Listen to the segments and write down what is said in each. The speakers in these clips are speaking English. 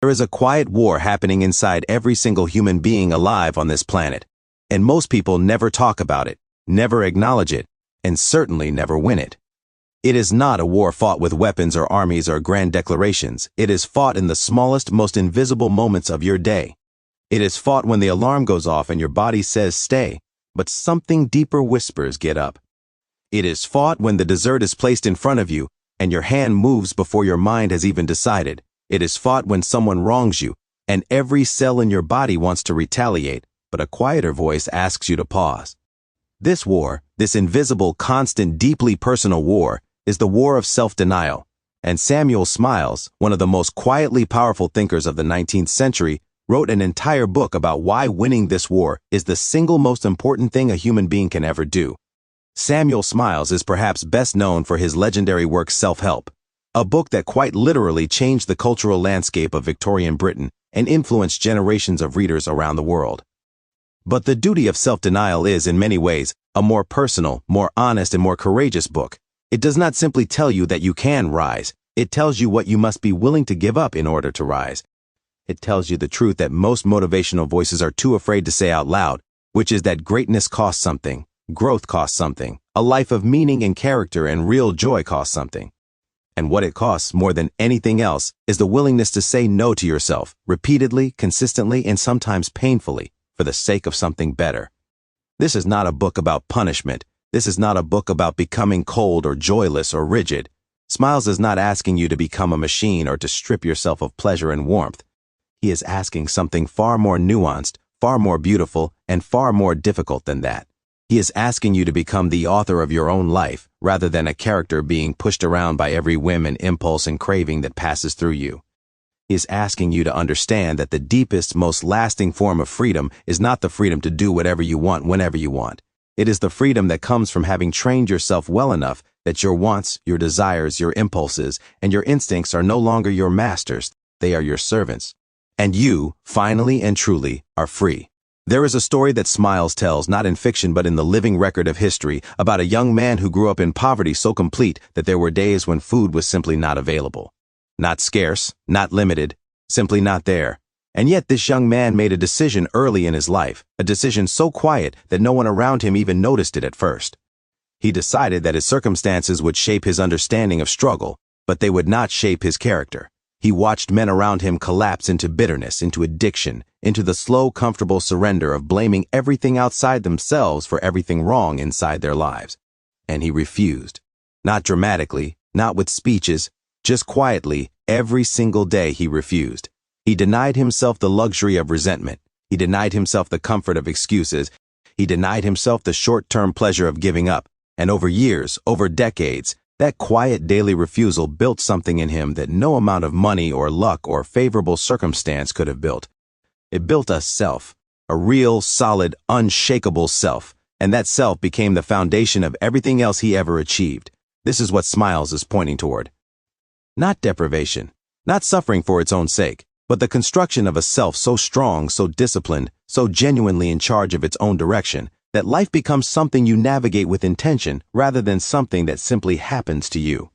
There is a quiet war happening inside every single human being alive on this planet, and most people never talk about it, never acknowledge it, and certainly never win it. It is not a war fought with weapons or armies or grand declarations. It is fought in the smallest, most invisible moments of your day. It is fought when the alarm goes off and your body says stay, but something deeper whispers get up. It is fought when the dessert is placed in front of you and your hand moves before your mind has even decided. It is fought when someone wrongs you and every cell in your body wants to retaliate, but a quieter voice asks you to pause. This war, this invisible, constant, deeply personal war, is the war of self-denial. And Samuel Smiles, one of the most quietly powerful thinkers of the 19th century, wrote an entire book about why winning this war is the single most important thing a human being can ever do. Samuel Smiles is perhaps best known for his legendary work Self-Help, a book that quite literally changed the cultural landscape of Victorian Britain and influenced generations of readers around the world. But The Duty of Self-Denial is, in many ways, a more personal, more honest, and more courageous book. It does not simply tell you that you can rise. It tells you what you must be willing to give up in order to rise. It tells you the truth that most motivational voices are too afraid to say out loud, which is that greatness costs something, growth costs something, a life of meaning and character and real joy costs something. And what it costs more than anything else is the willingness to say no to yourself, repeatedly, consistently, and sometimes painfully, for the sake of something better. This is not a book about punishment. This is not a book about becoming cold or joyless or rigid. Smiles is not asking you to become a machine or to strip yourself of pleasure and warmth. He is asking something far more nuanced, far more beautiful, and far more difficult than that. He is asking you to become the author of your own life, rather than a character being pushed around by every whim and impulse and craving that passes through you. He is asking you to understand that the deepest, most lasting form of freedom is not the freedom to do whatever you want whenever you want. It is the freedom that comes from having trained yourself well enough that your wants, your desires, your impulses, and your instincts are no longer your masters, they are your servants. And you, finally and truly, are free. There is a story that Smiles tells, not in fiction but in the living record of history, about a young man who grew up in poverty so complete that there were days when food was simply not available. Not scarce, not limited, simply not there. And yet this young man made a decision early in his life, a decision so quiet that no one around him even noticed it at first. He decided that his circumstances would shape his understanding of struggle, but they would not shape his character. He watched men around him collapse into bitterness, into addiction, into the slow, comfortable surrender of blaming everything outside themselves for everything wrong inside their lives. And he refused. Not dramatically, not with speeches, just quietly, every single day he refused. He denied himself the luxury of resentment. He denied himself the comfort of excuses. He denied himself the short-term pleasure of giving up. And over years, over decades, that quiet daily refusal built something in him that no amount of money or luck or favorable circumstance could have built. It built a self, a real, solid, unshakable self, and that self became the foundation of everything else he ever achieved. This is what Smiles is pointing toward. Not deprivation, not suffering for its own sake, but the construction of a self so strong, so disciplined, so genuinely in charge of its own direction, that life becomes something you navigate with intention rather than something that simply happens to you.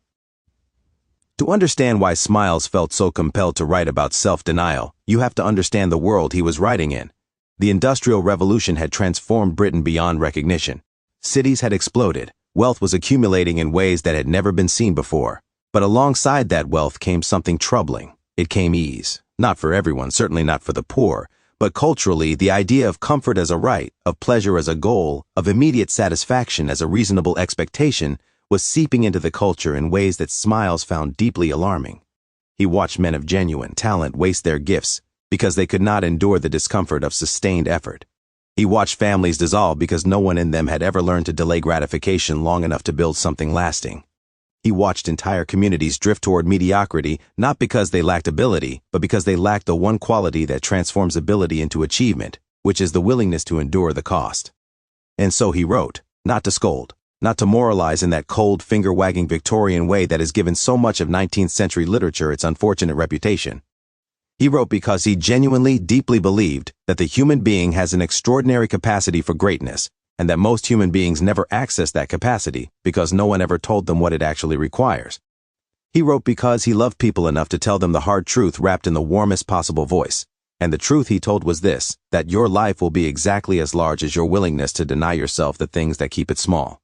To understand why Smiles felt so compelled to write about self-denial, you have to understand the world he was writing in. The Industrial Revolution had transformed Britain beyond recognition. Cities had exploded. Wealth was accumulating in ways that had never been seen before. But alongside that wealth came something troubling. It came ease. Not for everyone, certainly not for the poor. But culturally, the idea of comfort as a right, of pleasure as a goal, of immediate satisfaction as a reasonable expectation was seeping into the culture in ways that Smiles found deeply alarming. He watched men of genuine talent waste their gifts because they could not endure the discomfort of sustained effort. He watched families dissolve because no one in them had ever learned to delay gratification long enough to build something lasting. He watched entire communities drift toward mediocrity not because they lacked ability, but because they lacked the one quality that transforms ability into achievement, which is the willingness to endure the cost. And so he wrote, not to scold, not to moralize in that cold, finger-wagging Victorian way that has given so much of 19th century literature its unfortunate reputation. He wrote because he genuinely, deeply believed that the human being has an extraordinary capacity for greatness, and that most human beings never access that capacity because no one ever told them what it actually requires. He wrote because he loved people enough to tell them the hard truth wrapped in the warmest possible voice. And the truth he told was this, that your life will be exactly as large as your willingness to deny yourself the things that keep it small.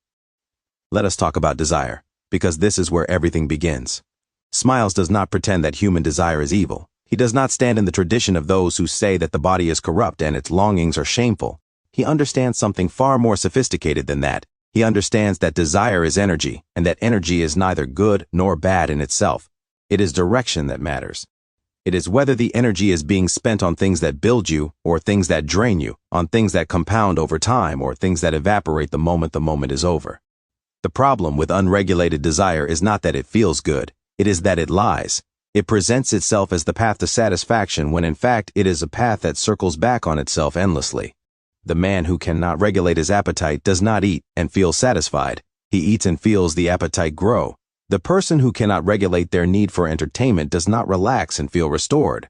Let us talk about desire, because this is where everything begins. Smiles does not pretend that human desire is evil. He does not stand in the tradition of those who say that the body is corrupt and its longings are shameful. He understands something far more sophisticated than that. He understands that desire is energy, and that energy is neither good nor bad in itself. It is direction that matters. It is whether the energy is being spent on things that build you or things that drain you, on things that compound over time or things that evaporate the moment is over. The problem with unregulated desire is not that it feels good, it is that it lies. It presents itself as the path to satisfaction when in fact it is a path that circles back on itself endlessly. The man who cannot regulate his appetite does not eat and feel satisfied. He eats and feels the appetite grow. The person who cannot regulate their need for entertainment does not relax and feel restored.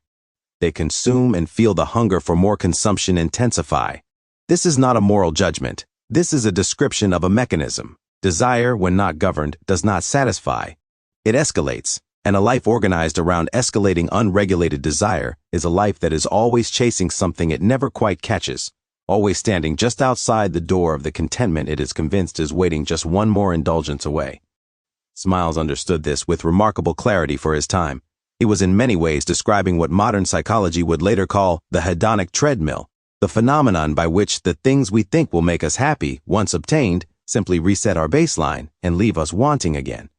They consume and feel the hunger for more consumption intensify. This is not a moral judgment. This is a description of a mechanism. Desire, when not governed, does not satisfy. It escalates, and a life organized around escalating unregulated desire is a life that is always chasing something it never quite catches. Always standing just outside the door of the contentment it is convinced is waiting just one more indulgence away. Smiles understood this with remarkable clarity for his time. He was in many ways describing what modern psychology would later call the hedonic treadmill, the phenomenon by which the things we think will make us happy, once obtained, simply reset our baseline and leave us wanting again.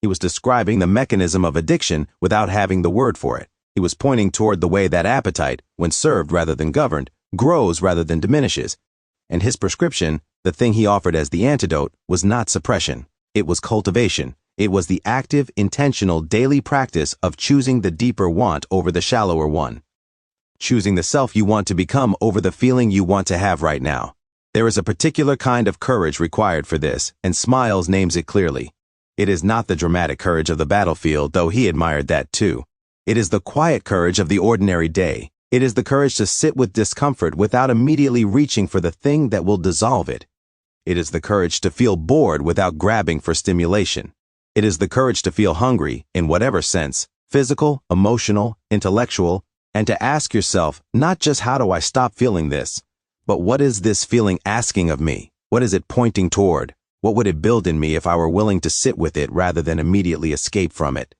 He was describing the mechanism of addiction without having the word for it. He was pointing toward the way that appetite, when served rather than governed, grows rather than diminishes. And his prescription, the thing he offered as the antidote, was not suppression. It was cultivation. It was the active, intentional, daily practice of choosing the deeper want over the shallower one. Choosing the self you want to become over the feeling you want to have right now. There is a particular kind of courage required for this, and Smiles names it clearly. It is not the dramatic courage of the battlefield, though he admired that too. It is the quiet courage of the ordinary day. It is the courage to sit with discomfort without immediately reaching for the thing that will dissolve it. It is the courage to feel bored without grabbing for stimulation. It is the courage to feel hungry, in whatever sense, physical, emotional, intellectual, and to ask yourself, not just how do I stop feeling this, but what is this feeling asking of me? What is it pointing toward? What would it build in me if I were willing to sit with it rather than immediately escape from it?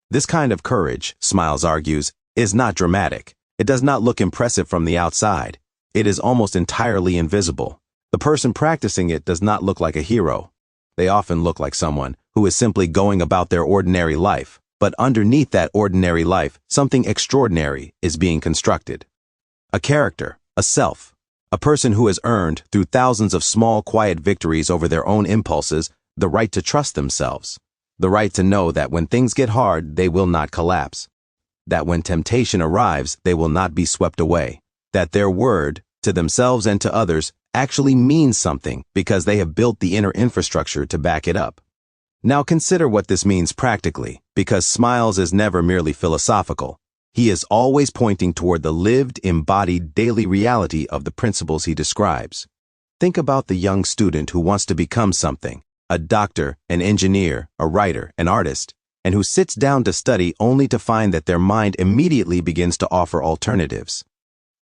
This kind of courage, Smiles argues, is not dramatic. It does not look impressive from the outside. It is almost entirely invisible. The person practicing it does not look like a hero. They often look like someone who is simply going about their ordinary life, but underneath that ordinary life, something extraordinary is being constructed. A character, a self, a person who has earned, through thousands of small, quiet victories over their own impulses, the right to trust themselves, the right to know that when things get hard, they will not collapse, that when temptation arrives, they will not be swept away, that their word, to themselves and to others, actually means something because they have built the inner infrastructure to back it up. Now consider what this means practically, because Smiles is never merely philosophical. He is always pointing toward the lived, embodied daily reality of the principles he describes. Think about the young student who wants to become something, a doctor, an engineer, a writer, an artist, and who sits down to study only to find that their mind immediately begins to offer alternatives.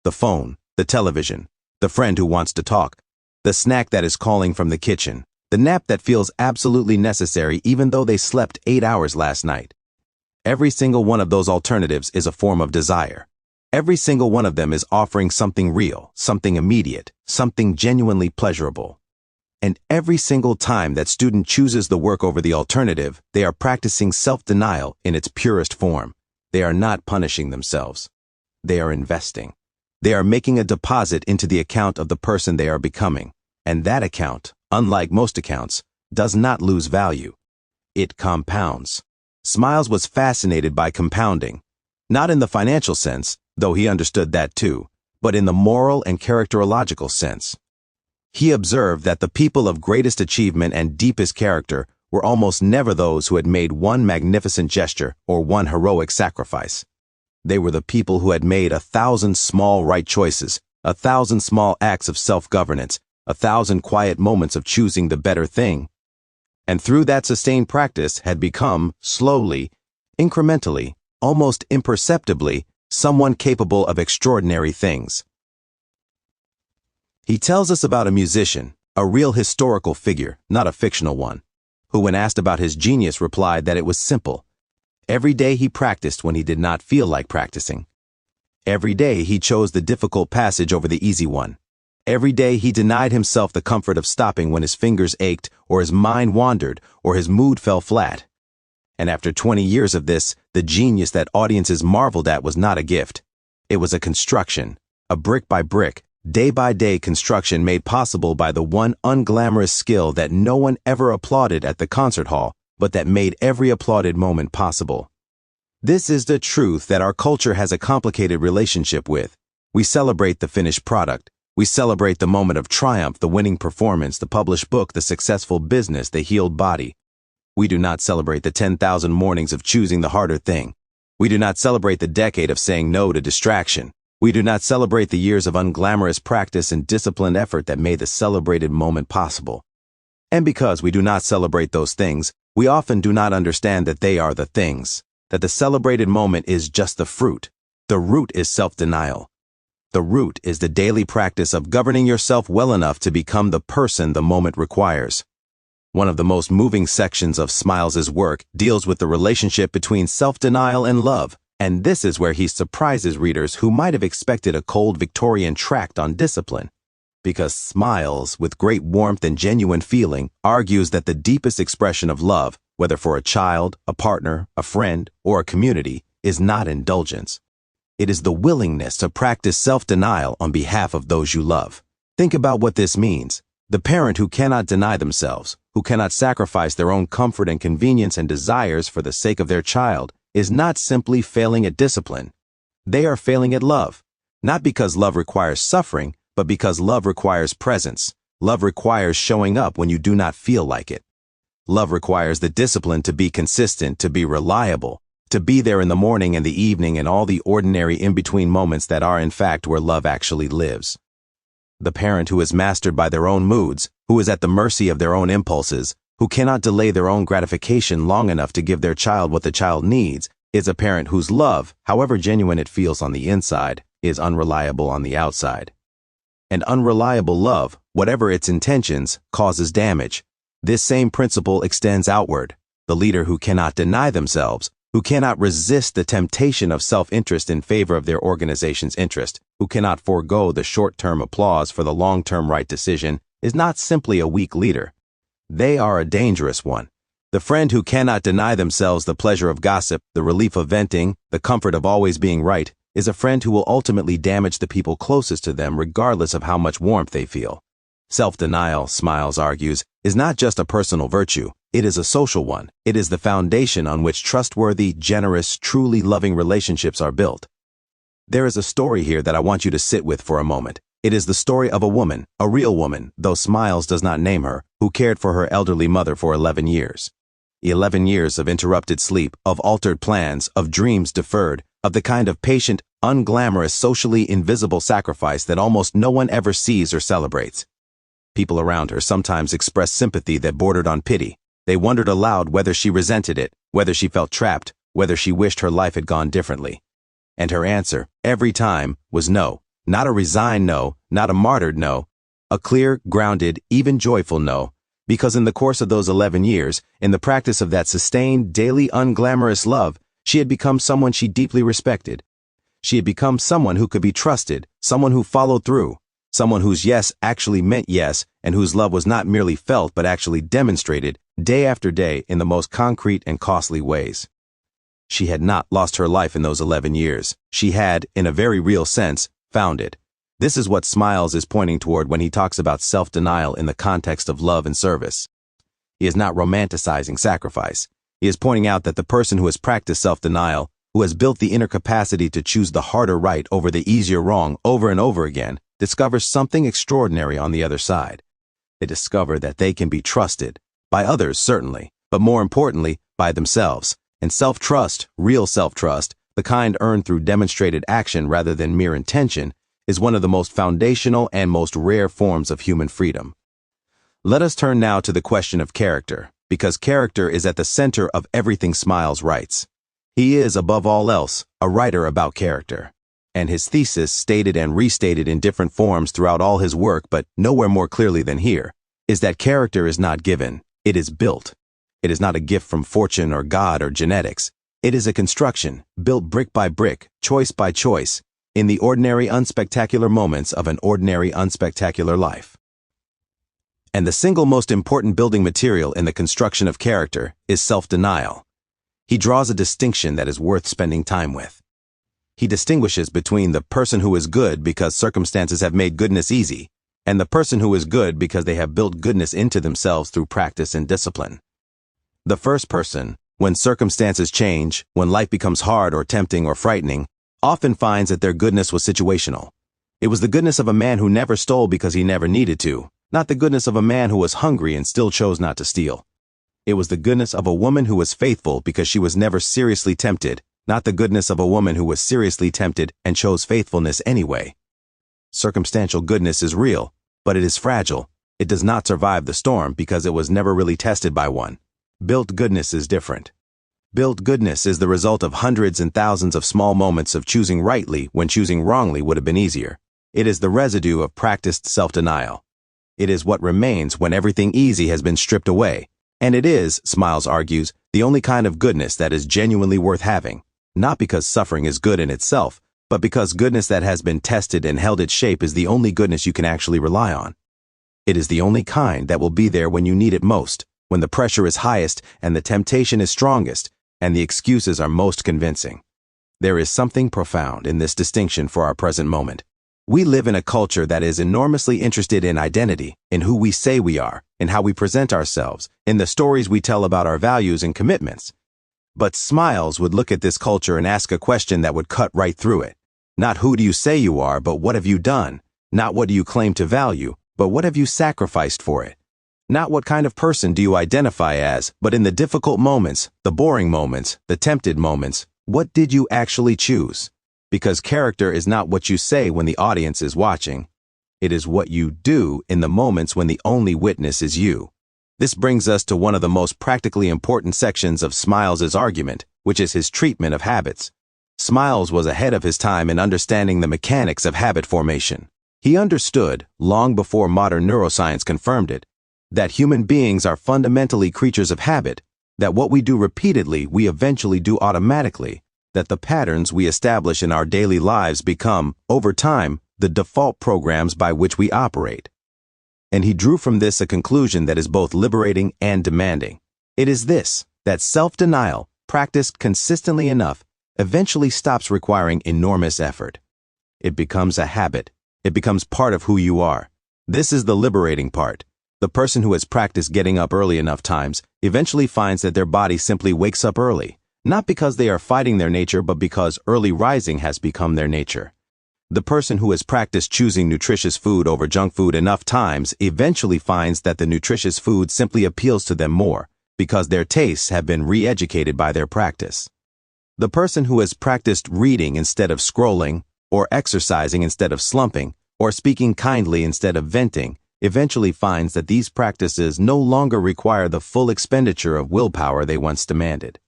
The phone, the television, the friend who wants to talk, the snack that is calling from the kitchen, the nap that feels absolutely necessary even though they slept 8 hours last night. Every single one of those alternatives is a form of desire. Every single one of them is offering something real, something immediate, something genuinely pleasurable. And every single time that student chooses the work over the alternative, they are practicing self-denial in its purest form. They are not punishing themselves. They are investing. They are making a deposit into the account of the person they are becoming. And that account, unlike most accounts, does not lose value. It compounds. Smiles was fascinated by compounding, not in the financial sense, though he understood that too, but in the moral and characterological sense. He observed that the people of greatest achievement and deepest character were almost never those who had made one magnificent gesture or one heroic sacrifice. They were the people who had made 1,000 small right choices, 1,000 small acts of self-governance, 1,000 quiet moments of choosing the better thing, and through that sustained practice had become, slowly, incrementally, almost imperceptibly, someone capable of extraordinary things. He tells us about a musician, a real historical figure, not a fictional one, who when asked about his genius replied that it was simple. Every day he practiced when he did not feel like practicing. Every day he chose the difficult passage over the easy one. Every day he denied himself the comfort of stopping when his fingers ached or his mind wandered or his mood fell flat. And after 20 years of this, the genius that audiences marveled at was not a gift. It was a construction, a brick-by-brick, day-by-day construction made possible by the one unglamorous skill that no one ever applauded at the concert hall, but that made every applauded moment possible. This is the truth that our culture has a complicated relationship with. We celebrate the finished product. We celebrate the moment of triumph, the winning performance, the published book, the successful business, the healed body. We do not celebrate the 10,000 mornings of choosing the harder thing. We do not celebrate the decade of saying no to distraction. We do not celebrate the years of unglamorous practice and disciplined effort that made the celebrated moment possible. And because we do not celebrate those things, we often do not understand that they are the things, that the celebrated moment is just the fruit. The root is self-denial. The root is the daily practice of governing yourself well enough to become the person the moment requires. One of the most moving sections of Smiles' work deals with the relationship between self-denial and love, and this is where he surprises readers who might have expected a cold Victorian tract on discipline. Because Smiles, with great warmth and genuine feeling, argues that the deepest expression of love, whether for a child, a partner, a friend, or a community, is not indulgence. It is the willingness to practice self-denial on behalf of those you love. Think about what this means. The parent who cannot deny themselves, who cannot sacrifice their own comfort and convenience and desires for the sake of their child, is not simply failing at discipline. They are failing at love, not because love requires suffering, but because love requires presence. Love requires showing up when you do not feel like it. Love requires the discipline to be consistent, to be reliable, to be there in the morning and the evening and all the ordinary in-between moments that are in fact where love actually lives. The parent who is mastered by their own moods, who is at the mercy of their own impulses, who cannot delay their own gratification long enough to give their child what the child needs, is a parent whose love, however genuine it feels on the inside, is unreliable on the outside. And unreliable love, whatever its intentions, causes damage. This same principle extends outward. The leader who cannot deny themselves, who cannot resist the temptation of self-interest in favor of their organization's interest, who cannot forego the short-term applause for the long-term right decision, is not simply a weak leader. They are a dangerous one. The friend who cannot deny themselves the pleasure of gossip, the relief of venting, the comfort of always being right, is a friend who will ultimately damage the people closest to them regardless of how much warmth they feel. Self-denial, Smiles argues, is not just a personal virtue. It is a social one. It is the foundation on which trustworthy, generous, truly loving relationships are built. There is a story here that I want you to sit with for a moment. It is the story of a woman, a real woman, though Smiles does not name her, who cared for her elderly mother for 11 years. 11 years of interrupted sleep, of altered plans, of dreams deferred, of the kind of patient, unglamorous, socially invisible sacrifice that almost no one ever sees or celebrates. People around her sometimes expressed sympathy that bordered on pity. They wondered aloud whether she resented it, whether she felt trapped, whether she wished her life had gone differently. And her answer, every time, was no. Not a resigned no, not a martyred no. A clear, grounded, even joyful no. Because in the course of those 11 years, in the practice of that sustained, daily, unglamorous love, she had become someone she deeply respected. She had become someone who could be trusted, someone who followed through, someone whose yes actually meant yes, and whose love was not merely felt but actually demonstrated, day after day, in the most concrete and costly ways. She had not lost her life in those 11 years. She had, in a very real sense, found it. This is what Smiles is pointing toward when he talks about self-denial in the context of love and service. He is not romanticizing sacrifice. He is pointing out that the person who has practiced self-denial, who has built the inner capacity to choose the harder right over the easier wrong over and over again, discovers something extraordinary on the other side. They discover that they can be trusted, by others certainly, but more importantly, by themselves. And self-trust, real self-trust, the kind earned through demonstrated action rather than mere intention, is one of the most foundational and most rare forms of human freedom. Let us turn now to the question of character, because character is at the center of everything Smiles writes. He is, above all else, a writer about character. And his thesis, stated and restated in different forms throughout all his work, but nowhere more clearly than here, is that character is not given, it is built. It is not a gift from fortune or God or genetics. It is a construction, built brick by brick, choice by choice, in the ordinary unspectacular moments of an ordinary unspectacular life. And the single most important building material in the construction of character is self-denial. He draws a distinction that is worth spending time with. He distinguishes between the person who is good because circumstances have made goodness easy, and the person who is good because they have built goodness into themselves through practice and discipline. The first person, when circumstances change, when life becomes hard or tempting or frightening, often finds that their goodness was situational. It was the goodness of a man who never stole because he never needed to, not the goodness of a man who was hungry and still chose not to steal. It was the goodness of a woman who was faithful because she was never seriously tempted, not the goodness of a woman who was seriously tempted and chose faithfulness anyway. Circumstantial goodness is real, but it is fragile. It does not survive the storm because it was never really tested by one. Built goodness is different. Built goodness is the result of hundreds and thousands of small moments of choosing rightly when choosing wrongly would have been easier. It is the residue of practiced self-denial. It is what remains when everything easy has been stripped away. And it is, Smiles argues, the only kind of goodness that is genuinely worth having. Not because suffering is good in itself, but because goodness that has been tested and held its shape is the only goodness you can actually rely on. It is the only kind that will be there when you need it most, when the pressure is highest and the temptation is strongest, and the excuses are most convincing. There is something profound in this distinction for our present moment. We live in a culture that is enormously interested in identity, in who we say we are, in how we present ourselves, in the stories we tell about our values and commitments. But Smiles would look at this culture and ask a question that would cut right through it. Not who do you say you are, but what have you done? Not what do you claim to value, but what have you sacrificed for it? Not what kind of person do you identify as, but in the difficult moments, the boring moments, the tempted moments, what did you actually choose? Because character is not what you say when the audience is watching. It is what you do in the moments when the only witness is you. This brings us to one of the most practically important sections of Smiles' argument, which is his treatment of habits. Smiles was ahead of his time in understanding the mechanics of habit formation. He understood, long before modern neuroscience confirmed it, that human beings are fundamentally creatures of habit, that what we do repeatedly we eventually do automatically, that the patterns we establish in our daily lives become, over time, the default programs by which we operate. And he drew from this a conclusion that is both liberating and demanding. It is this, that self-denial, practiced consistently enough, eventually stops requiring enormous effort. It becomes a habit. It becomes part of who you are. This is the liberating part. The person who has practiced getting up early enough times eventually finds that their body simply wakes up early, not because they are fighting their nature, but because early rising has become their nature. The person who has practiced choosing nutritious food over junk food enough times eventually finds that the nutritious food simply appeals to them more, because their tastes have been re-educated by their practice. The person who has practiced reading instead of scrolling, or exercising instead of slumping, or speaking kindly instead of venting, eventually finds that these practices no longer require the full expenditure of willpower they once demanded.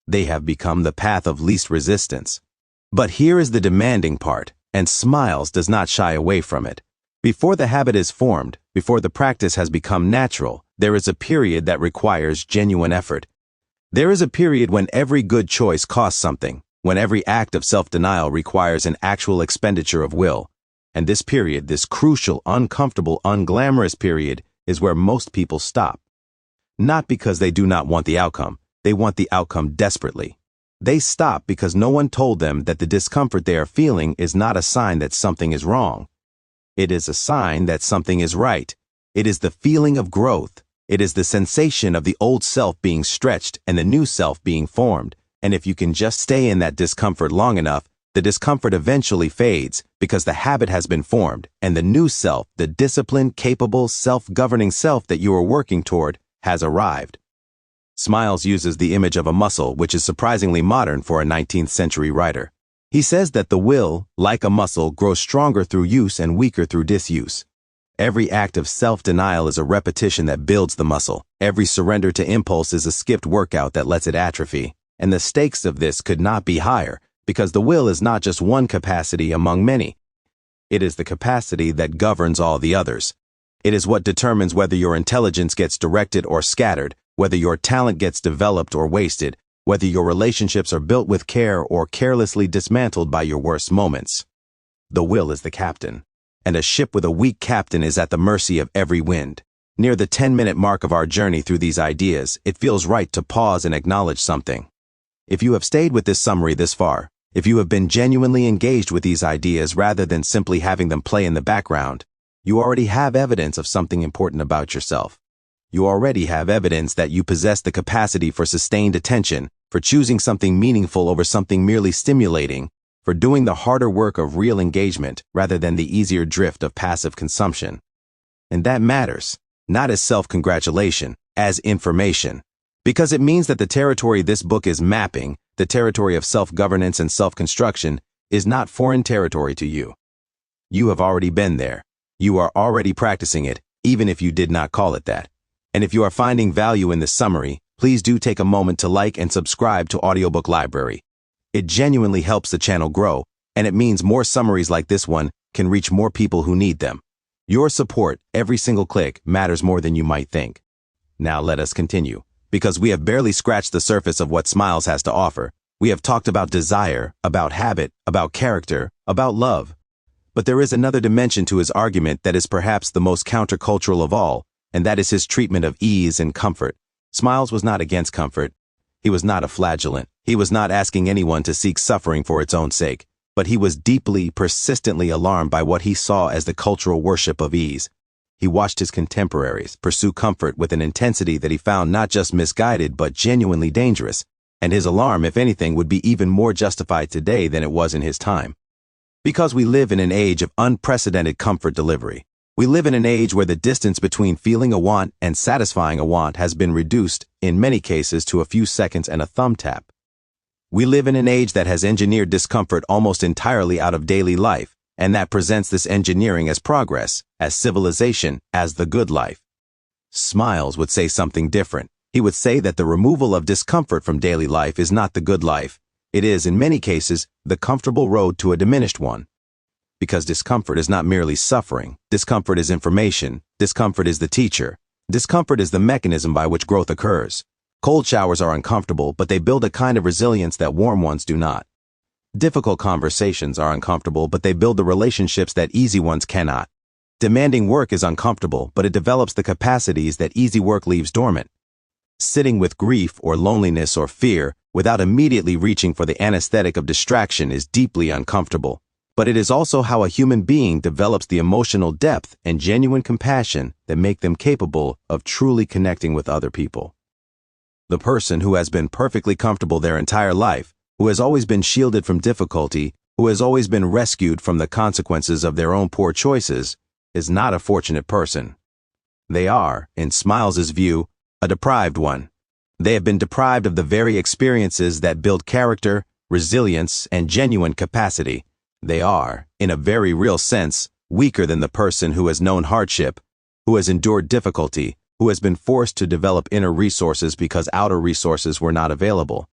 They have become the path of least resistance. But here is the demanding part, and Smiles does not shy away from it. Before the habit is formed, before the practice has become natural, there is a period that requires genuine effort. There is a period when every good choice costs something, when every act of self-denial requires an actual expenditure of will. And this period, this crucial, uncomfortable, unglamorous period, is where most people stop. Not because they do not want the outcome. They want the outcome desperately. They stop because no one told them that the discomfort they are feeling is not a sign that something is wrong. It is a sign that something is right. It is the feeling of growth. It is the sensation of the old self being stretched and the new self being formed. And if you can just stay in that discomfort long enough, the discomfort eventually fades because the habit has been formed and the new self, the disciplined, capable, self-governing self that you are working toward, has arrived. Smiles uses the image of a muscle, which is surprisingly modern for a 19th century writer. He says that the will, like a muscle, grows stronger through use and weaker through disuse. Every act of self-denial is a repetition that builds the muscle. Every surrender to impulse is a skipped workout that lets it atrophy. And the stakes of this could not be higher, because the will is not just one capacity among many. It is the capacity that governs all the others. It is what determines whether your intelligence gets directed or scattered, whether your talent gets developed or wasted, whether your relationships are built with care or carelessly dismantled by your worst moments. The will is the captain, and a ship with a weak captain is at the mercy of every wind. Near the 10-minute mark of our journey through these ideas, it feels right to pause and acknowledge something. If you have stayed with this summary this far, if you have been genuinely engaged with these ideas rather than simply having them play in the background, you already have evidence of something important about yourself. You already have evidence that you possess the capacity for sustained attention, for choosing something meaningful over something merely stimulating, for doing the harder work of real engagement rather than the easier drift of passive consumption. And that matters, not as self-congratulation, as information, because it means that the territory this book is mapping, the territory of self-governance and self-construction, is not foreign territory to you. You have already been there. You are already practicing it, even if you did not call it that. And if you are finding value in this summary, please do take a moment to like and subscribe to Audiobook Library. It genuinely helps the channel grow, and it means more summaries like this one can reach more people who need them. Your support, every single click, matters more than you might think. Now let us continue, because we have barely scratched the surface of what Smiles has to offer. We have talked about desire, about habit, about character, about love. But there is another dimension to his argument that is perhaps the most countercultural of all, and that is his treatment of ease and comfort. Smiles was not against comfort. He was not a flagellant. He was not asking anyone to seek suffering for its own sake, but he was deeply, persistently alarmed by what he saw as the cultural worship of ease. He watched his contemporaries pursue comfort with an intensity that he found not just misguided but genuinely dangerous, and his alarm, if anything, would be even more justified today than it was in his time. Because we live in an age of unprecedented comfort delivery. We live in an age where the distance between feeling a want and satisfying a want has been reduced, in many cases, to a few seconds and a thumb tap. We live in an age that has engineered discomfort almost entirely out of daily life, and that presents this engineering as progress, as civilization, as the good life. Smiles would say something different. He would say that the removal of discomfort from daily life is not the good life. It is, in many cases, the comfortable road to a diminished one. Because discomfort is not merely suffering. Discomfort is information. Discomfort is the teacher. Discomfort is the mechanism by which growth occurs. Cold showers are uncomfortable, but they build a kind of resilience that warm ones do not. Difficult conversations are uncomfortable, but they build the relationships that easy ones cannot. Demanding work is uncomfortable, but it develops the capacities that easy work leaves dormant. Sitting with grief or loneliness or fear without immediately reaching for the anesthetic of distraction is deeply uncomfortable, but it is also how a human being develops the emotional depth and genuine compassion that make them capable of truly connecting with other people. The person who has been perfectly comfortable their entire life, who has always been shielded from difficulty, who has always been rescued from the consequences of their own poor choices, is not a fortunate person. They are, in Smiles's view, a deprived one. They have been deprived of the very experiences that build character, resilience, and genuine capacity. They are, in a very real sense, weaker than the person who has known hardship, who has endured difficulty, who has been forced to develop inner resources because outer resources were not available.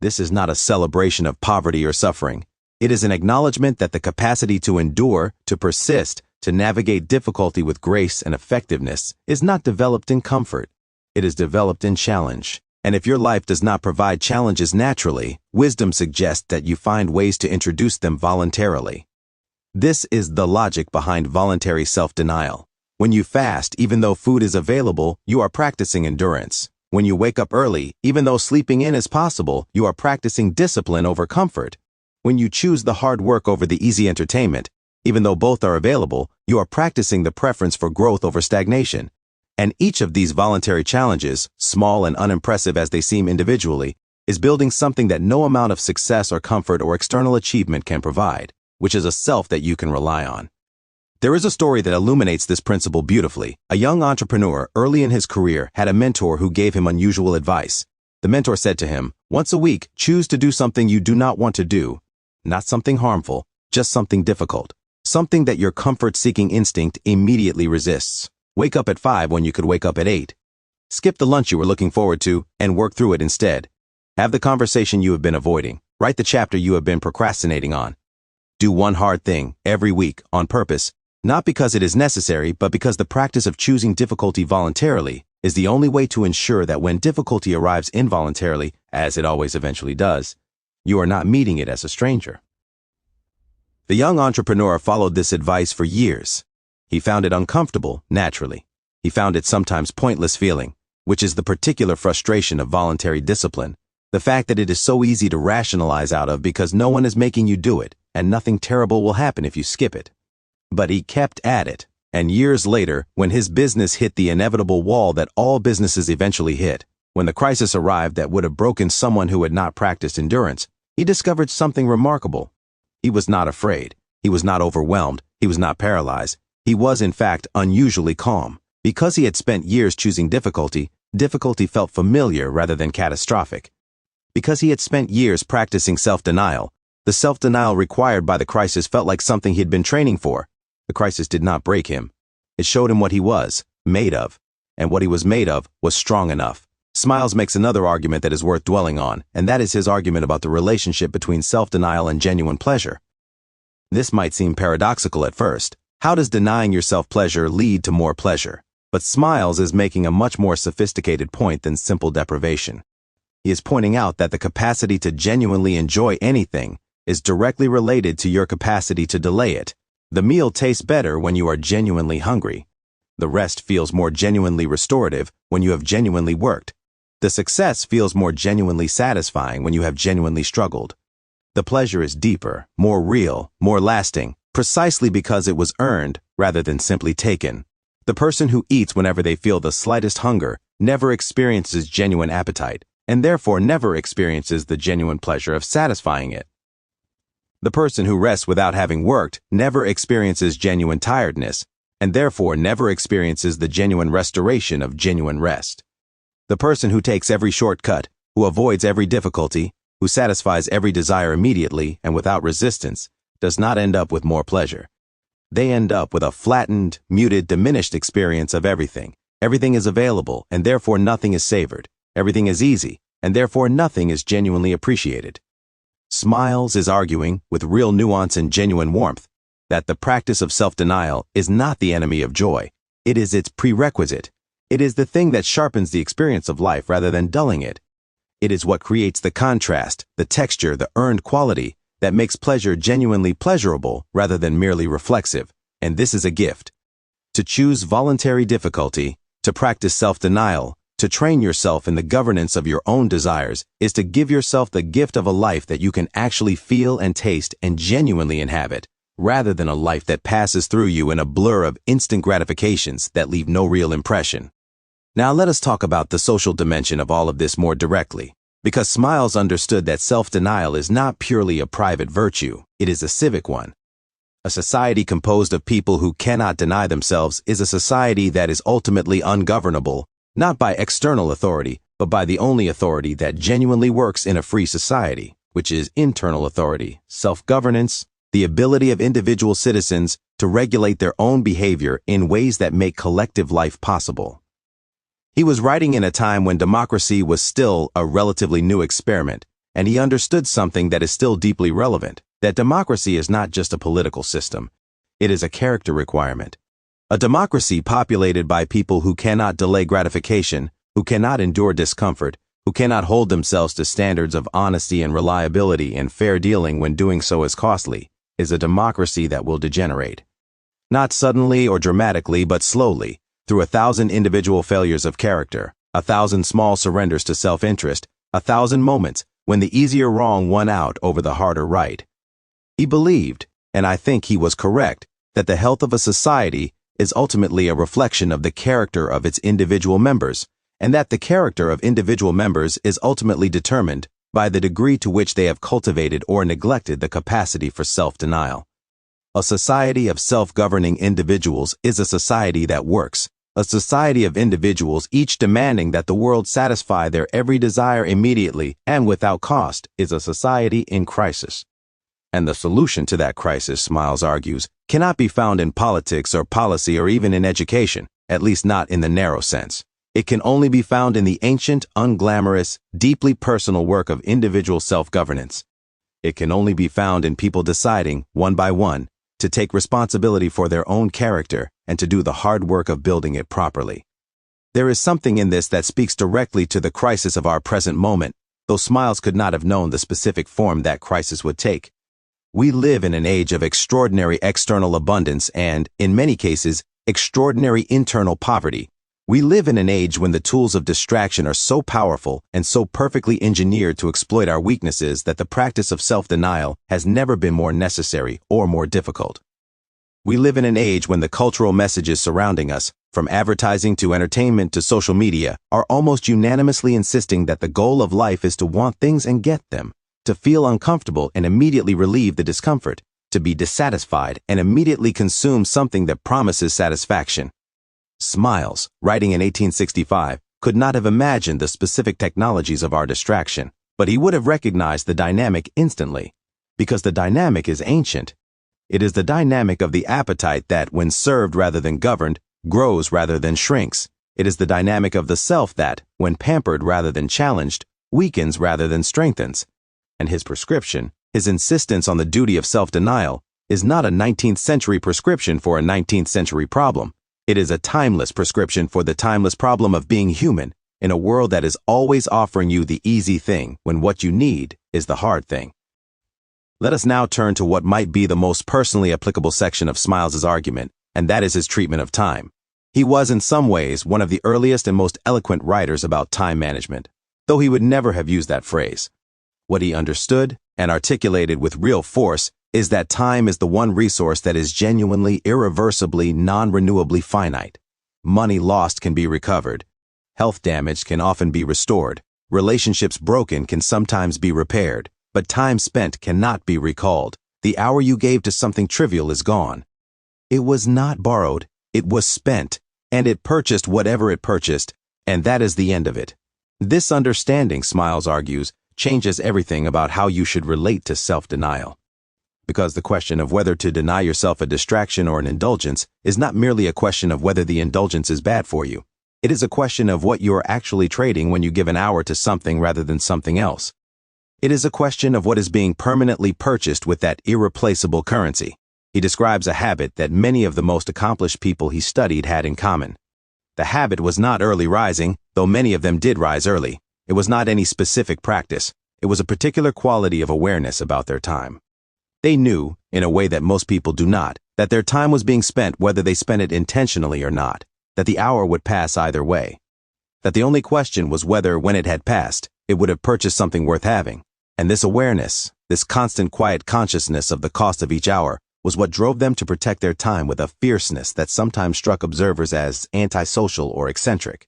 This is not a celebration of poverty or suffering. It is an acknowledgement that the capacity to endure, to persist, to navigate difficulty with grace and effectiveness is not developed in comfort. It is developed in challenge. And if your life does not provide challenges naturally, wisdom suggests that you find ways to introduce them voluntarily. This is the logic behind voluntary self-denial. When you fast, even though food is available, you are practicing endurance. When you wake up early, even though sleeping in is possible, you are practicing discipline over comfort. When you choose the hard work over the easy entertainment, even though both are available, you are practicing the preference for growth over stagnation. And each of these voluntary challenges, small and unimpressive as they seem individually, is building something that no amount of success or comfort or external achievement can provide, which is a self that you can rely on. There is a story that illuminates this principle beautifully. A young entrepreneur early in his career had a mentor who gave him unusual advice. The mentor said to him, "Once a week, choose to do something you do not want to do. Not something harmful, just something difficult. Something that your comfort-seeking instinct immediately resists. Wake up at 5 when you could wake up at 8. Skip the lunch you were looking forward to and work through it instead. Have the conversation you have been avoiding. Write the chapter you have been procrastinating on. Do one hard thing every week on purpose, not because it is necessary, but because the practice of choosing difficulty voluntarily is the only way to ensure that when difficulty arrives involuntarily, as it always eventually does, you are not meeting it as a stranger. The young entrepreneur followed this advice for years. He found it uncomfortable, naturally. He found it sometimes pointless feeling, which is the particular frustration of voluntary discipline, the fact that it is so easy to rationalize out of because no one is making you do it, and nothing terrible will happen if you skip it. But he kept at it, and years later, when his business hit the inevitable wall that all businesses eventually hit, when the crisis arrived that would have broken someone who had not practiced endurance, he discovered something remarkable. He was not afraid. He was not overwhelmed. He was not paralyzed. He was, in fact, unusually calm. Because he had spent years choosing difficulty, difficulty felt familiar rather than catastrophic. Because he had spent years practicing self-denial, the self-denial required by the crisis felt like something he had been training for. The crisis did not break him. It showed him what he was made of, and what he was made of was strong enough. Smiles makes another argument that is worth dwelling on, and that is his argument about the relationship between self-denial and genuine pleasure. This might seem paradoxical at first. How does denying yourself pleasure lead to more pleasure? But Smiles is making a much more sophisticated point than simple deprivation. He is pointing out that the capacity to genuinely enjoy anything is directly related to your capacity to delay it. The meal tastes better when you are genuinely hungry. The rest feels more genuinely restorative when you have genuinely worked. The success feels more genuinely satisfying when you have genuinely struggled. The pleasure is deeper, more real, more lasting, precisely because it was earned rather than simply taken. The person who eats whenever they feel the slightest hunger never experiences genuine appetite, and therefore never experiences the genuine pleasure of satisfying it. The person who rests without having worked never experiences genuine tiredness, and therefore never experiences the genuine restoration of genuine rest. The person who takes every shortcut, who avoids every difficulty, who satisfies every desire immediately and without resistance, does not end up with more pleasure. They end up with a flattened, muted, diminished experience of everything. Everything is available, and therefore nothing is savored. Everything is easy, and therefore nothing is genuinely appreciated. Smiles is arguing, with real nuance and genuine warmth, that the practice of self-denial is not the enemy of joy. It is its prerequisite. It is the thing that sharpens the experience of life rather than dulling it. It is what creates the contrast, the texture, the earned quality that makes pleasure genuinely pleasurable rather than merely reflexive. And this is a gift. To choose voluntary difficulty, to practice self-denial, to train yourself in the governance of your own desires is to give yourself the gift of a life that you can actually feel and taste and genuinely inhabit, rather than a life that passes through you in a blur of instant gratifications that leave no real impression. Now let us talk about the social dimension of all of this more directly, because Smiles understood that self-denial is not purely a private virtue, it is a civic one. A society composed of people who cannot deny themselves is a society that is ultimately ungovernable, not by external authority, but by the only authority that genuinely works in a free society, which is internal authority, self-governance, the ability of individual citizens to regulate their own behavior in ways that make collective life possible. He was writing in a time when democracy was still a relatively new experiment, and he understood something that is still deeply relevant, that democracy is not just a political system, it is a character requirement. A democracy populated by people who cannot delay gratification, who cannot endure discomfort, who cannot hold themselves to standards of honesty and reliability and fair dealing when doing so is costly, is a democracy that will degenerate. Not suddenly or dramatically, but slowly, through 1,000 individual failures of character, 1,000 small surrenders to self-interest, 1,000 moments when the easier wrong won out over the harder right. He believed, and I think he was correct, that the health of a society is ultimately a reflection of the character of its individual members, and that the character of individual members is ultimately determined by the degree to which they have cultivated or neglected the capacity for self-denial. A society of self-governing individuals is a society that works. A society of individuals each demanding that the world satisfy their every desire immediately and without cost is a society in crisis. And the solution to that crisis, Smiles argues, cannot be found in politics or policy or even in education, at least not in the narrow sense. It can only be found in the ancient, unglamorous, deeply personal work of individual self-governance. It can only be found in people deciding, one by one, to take responsibility for their own character and to do the hard work of building it properly. There is something in this that speaks directly to the crisis of our present moment, though Smiles could not have known the specific form that crisis would take. We live in an age of extraordinary external abundance and, in many cases, extraordinary internal poverty. We live in an age when the tools of distraction are so powerful and so perfectly engineered to exploit our weaknesses that the practice of self-denial has never been more necessary or more difficult. We live in an age when the cultural messages surrounding us, from advertising to entertainment to social media, are almost unanimously insisting that the goal of life is to want things and get them, to feel uncomfortable and immediately relieve the discomfort, to be dissatisfied and immediately consume something that promises satisfaction. Smiles, writing in 1865, could not have imagined the specific technologies of our distraction, but he would have recognized the dynamic instantly, because the dynamic is ancient. It is the dynamic of the appetite that, when served rather than governed, grows rather than shrinks. It is the dynamic of the self that, when pampered rather than challenged, weakens rather than strengthens. And his prescription, his insistence on the duty of self-denial, is not a 19th century prescription for a 19th century problem. It is a timeless prescription for the timeless problem of being human in a world that is always offering you the easy thing when what you need is the hard thing. Let us now turn to what might be the most personally applicable section of Smiles's argument, and that is his treatment of time. He was in some ways one of the earliest and most eloquent writers about time management, though he would never have used that phrase. What he understood and articulated with real force is that time is the one resource that is genuinely, irreversibly, non-renewably finite. Money lost can be recovered. Health damage can often be restored. Relationships broken can sometimes be repaired. But time spent cannot be recalled. The hour you gave to something trivial is gone. It was not borrowed, it was spent, and it purchased whatever it purchased, and that is the end of it. This understanding, Smiles argues, changes everything about how you should relate to self-denial. Because the question of whether to deny yourself a distraction or an indulgence is not merely a question of whether the indulgence is bad for you. It is a question of what you are actually trading when you give an hour to something rather than something else. It is a question of what is being permanently purchased with that irreplaceable currency. He describes a habit that many of the most accomplished people he studied had in common. The habit was not early rising, though many of them did rise early. It was not any specific practice. It was a particular quality of awareness about their time. They knew, in a way that most people do not, that their time was being spent whether they spent it intentionally or not, that the hour would pass either way, that the only question was whether, when it had passed, it would have purchased something worth having. And this awareness, this constant quiet consciousness of the cost of each hour, was what drove them to protect their time with a fierceness that sometimes struck observers as antisocial or eccentric.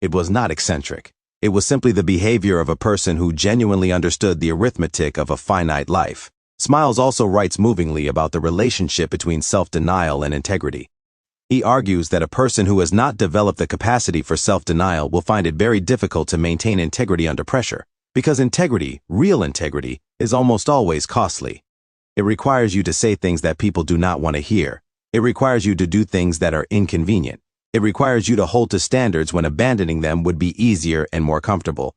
It was not eccentric. It was simply the behavior of a person who genuinely understood the arithmetic of a finite life. Smiles also writes movingly about the relationship between self-denial and integrity. He argues that a person who has not developed the capacity for self-denial will find it very difficult to maintain integrity under pressure, because integrity, real integrity, is almost always costly. It requires you to say things that people do not want to hear. It requires you to do things that are inconvenient. It requires you to hold to standards when abandoning them would be easier and more comfortable.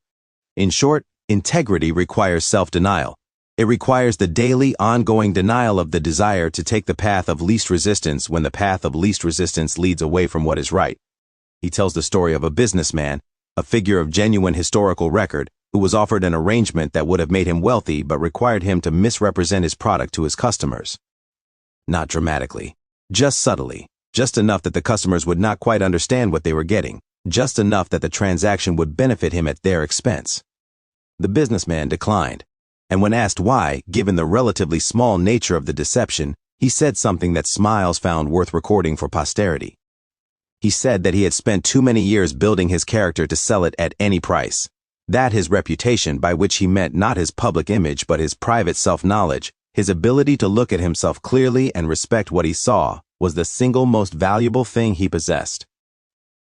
In short, integrity requires self-denial. It requires the daily, ongoing denial of the desire to take the path of least resistance when the path of least resistance leads away from what is right. He tells the story of a businessman, a figure of genuine historical record, who was offered an arrangement that would have made him wealthy but required him to misrepresent his product to his customers. Not dramatically, just subtly, just enough that the customers would not quite understand what they were getting, just enough that the transaction would benefit him at their expense. The businessman declined. And when asked why, given the relatively small nature of the deception, he said something that Smiles found worth recording for posterity. He said that he had spent too many years building his character to sell it at any price. That his reputation, by which he meant not his public image but his private self-knowledge, his ability to look at himself clearly and respect what he saw, was the single most valuable thing he possessed.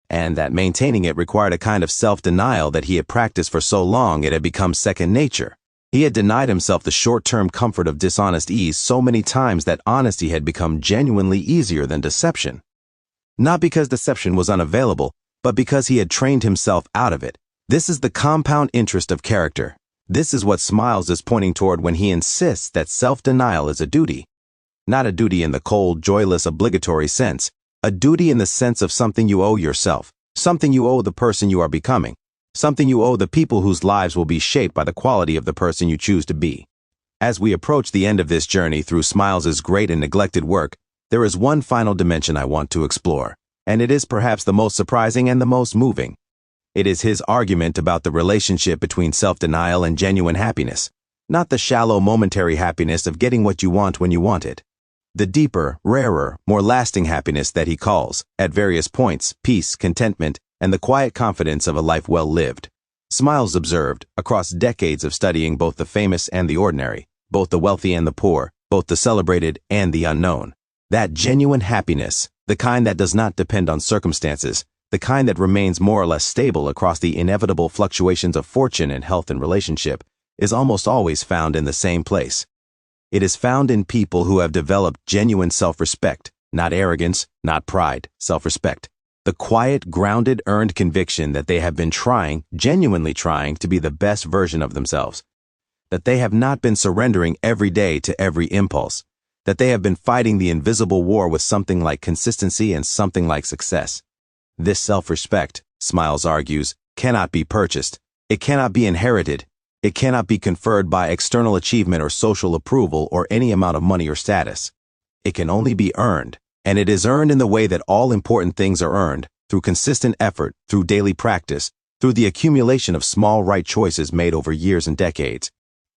And that maintaining it required a kind of self-denial that he had practiced for so long it had become second nature. He had denied himself the short-term comfort of dishonest ease so many times that honesty had become genuinely easier than deception. Not because deception was unavailable, but because he had trained himself out of it. This is the compound interest of character. This is what Smiles is pointing toward when he insists that self-denial is a duty. Not a duty in the cold, joyless, obligatory sense. A duty in the sense of something you owe yourself, something you owe the person you are becoming, something you owe the people whose lives will be shaped by the quality of the person you choose to be. As we approach the end of this journey through Smiles's great and neglected work, there is one final dimension I want to explore, and it is perhaps the most surprising and the most moving. It is his argument about the relationship between self-denial and genuine happiness, not the shallow, momentary happiness of getting what you want when you want it. The deeper, rarer, more lasting happiness that he calls, at various points, peace, contentment, and the quiet confidence of a life well lived. Smiles observed, across decades of studying both the famous and the ordinary, both the wealthy and the poor, both the celebrated and the unknown, that genuine happiness, the kind that does not depend on circumstances, the kind that remains more or less stable across the inevitable fluctuations of fortune and health and relationship, is almost always found in the same place. It is found in people who have developed genuine self-respect, not arrogance, not pride, self-respect. The quiet, grounded, earned conviction that they have been genuinely trying to be the best version of themselves. That they have not been surrendering every day to every impulse. That they have been fighting the invisible war with something like consistency and something like success. This self-respect, Smiles argues, cannot be purchased. It cannot be inherited. It cannot be conferred by external achievement or social approval or any amount of money or status. It can only be earned, and it is earned in the way that all important things are earned, through consistent effort, through daily practice, through the accumulation of small right choices made over years and decades,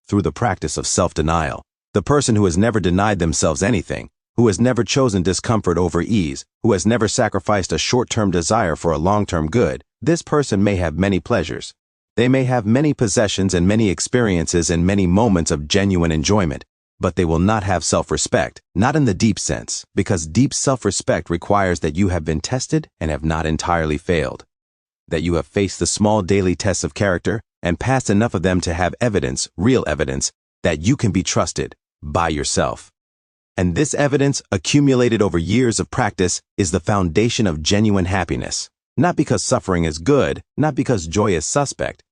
through the practice of self-denial. The person who has never denied themselves anything, who has never chosen discomfort over ease, who has never sacrificed a short-term desire for a long-term good, this person may have many pleasures. They may have many possessions and many experiences and many moments of genuine enjoyment, but they will not have self-respect, not in the deep sense, because deep self-respect requires that you have been tested and have not entirely failed, that you have faced the small daily tests of character and passed enough of them to have evidence, real evidence, that you can be trusted by yourself. And this evidence, accumulated over years of practice, is the foundation of genuine happiness. Not because suffering is good, not because joy is suspect,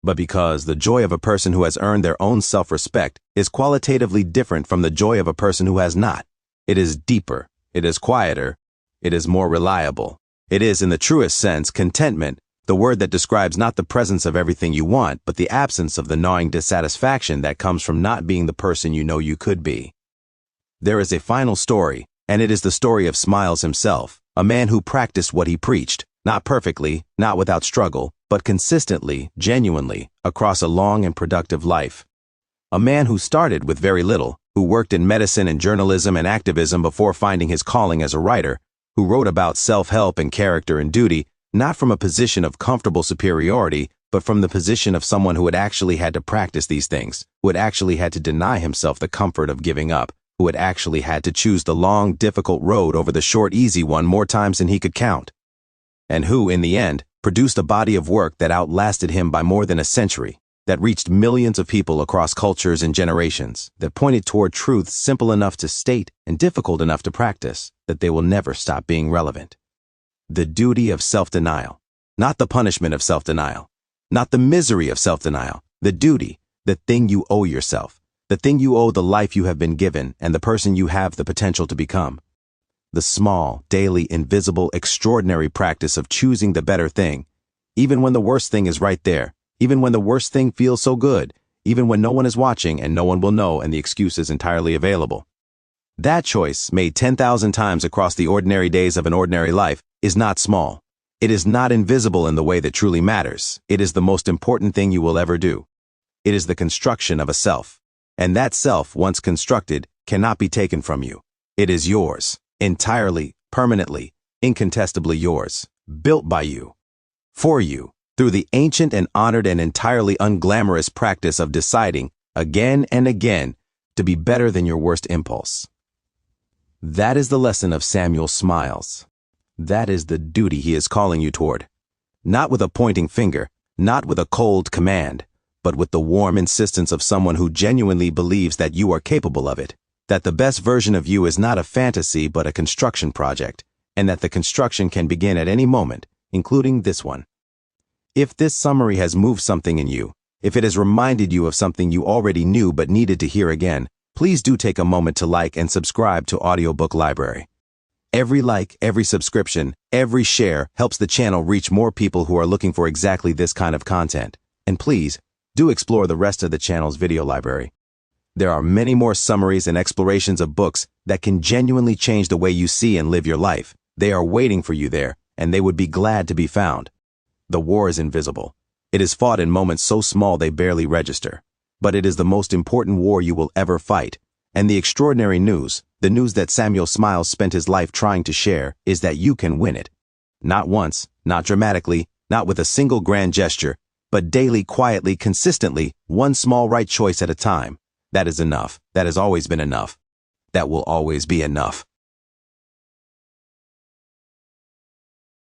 but because the joy of a person who has earned their own self-respect is qualitatively different from the joy of a person who has not. It is deeper, it is quieter, it is more reliable. It is, in the truest sense, contentment, the word that describes not the presence of everything you want, but the absence of the gnawing dissatisfaction that comes from not being the person you know you could be. There is a final story, and it is the story of Smiles himself, a man who practiced what he preached. Not perfectly, not without struggle, but consistently, genuinely, across a long and productive life. A man who started with very little, who worked in medicine and journalism and activism before finding his calling as a writer, who wrote about self-help and character and duty, not from a position of comfortable superiority, but from the position of someone who had actually had to practice these things, who had actually had to deny himself the comfort of giving up, who had actually had to choose the long, difficult road over the short, easy one more times than he could count. And who, in the end, produced a body of work that outlasted him by more than a century, that reached millions of people across cultures and generations, that pointed toward truths simple enough to state and difficult enough to practice, that they will never stop being relevant. The duty of self-denial, not the punishment of self-denial, not the misery of self-denial, the duty, the thing you owe yourself, the thing you owe the life you have been given and the person you have the potential to become. The small, daily, invisible, extraordinary practice of choosing the better thing, even when the worst thing is right there, even when the worst thing feels so good, even when no one is watching and no one will know and the excuse is entirely available. That choice, made 10,000 times across the ordinary days of an ordinary life, is not small. It is not invisible in the way that truly matters. It is the most important thing you will ever do. It is the construction of a self. And that self, once constructed, cannot be taken from you. It is yours. Entirely, permanently, incontestably yours, built by you, for you, through the ancient and honored and entirely unglamorous practice of deciding, again and again, to be better than your worst impulse. That is the lesson of Samuel Smiles. That is the duty he is calling you toward. Not with a pointing finger, not with a cold command, but with the warm insistence of someone who genuinely believes that you are capable of it. That the best version of you is not a fantasy but a construction project, and that the construction can begin at any moment, including this one. If this summary has moved something in you, if it has reminded you of something you already knew but needed to hear again, please do take a moment to like and subscribe to Audiobook Library. Every like, every subscription, every share helps the channel reach more people who are looking for exactly this kind of content. And please, do explore the rest of the channel's video library. There are many more summaries and explorations of books that can genuinely change the way you see and live your life. They are waiting for you there, and they would be glad to be found. The war is invisible. It is fought in moments so small they barely register. But it is the most important war you will ever fight. And the extraordinary news, the news that Samuel Smiles spent his life trying to share, is that you can win it. Not once, not dramatically, not with a single grand gesture, but daily, quietly, consistently, one small right choice at a time. That is enough. That has always been enough. That will always be enough.